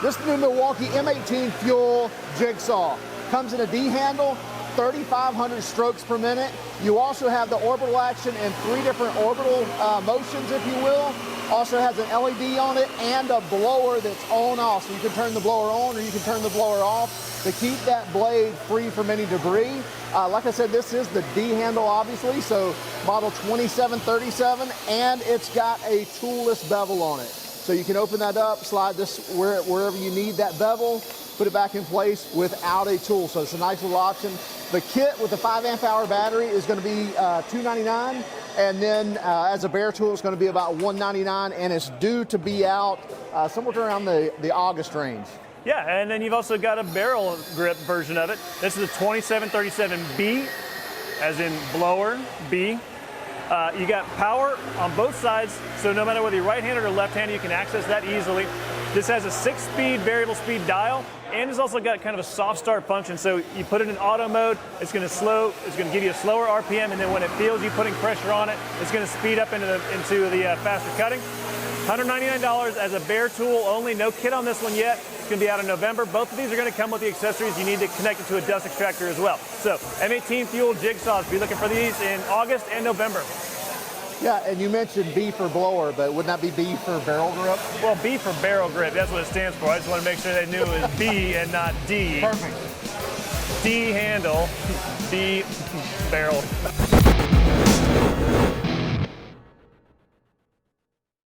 This is the new Milwaukee M18 FUEL Jigsaw. Comes in a D-handle, 3,500 strokes per minute. You also have the orbital action in 3 different orbital motions, if you will. Also has an LED on it and a blower that's on-off. So you can turn the blower on or you can turn the blower off to keep that blade free from any debris. Like I said, this is the D-handle, obviously, so model 2737, and it's got a toolless bevel on it. So you can open that up, slide this wherever you need that bevel, put it back in place without a tool. So it's a nice little option. The kit with the 5 amp hour battery is going to be $299, and then as a bare tool, it's going to be about $199, and it's due to be out somewhere around the August range. Yeah, and then you've also got a barrel grip version of it. This is a 2737B, as in blower, B. You got power on both sides, so no matter whether you're right-handed or left-handed, you can access that easily. This has a 6-speed variable speed dial, and it's also got kind of a soft start function. So you put it in auto mode, it's going to give you a slower RPM, and then when it feels you putting pressure on it, it's going to speed up into the faster cutting. $199 as a bare tool only. No kit on this one yet. It's going to be out in November. Both of these are going to come with the accessories. You need to connect it to a dust extractor as well. So M18 FUEL Jigsaws. Be looking for these in August and November. Yeah, and you mentioned B for blower, but wouldn't that be B for barrel grip? Well, B for barrel grip. That's what it stands for. I just want to make sure they knew it was B and not D. Perfect. D handle, B barrel.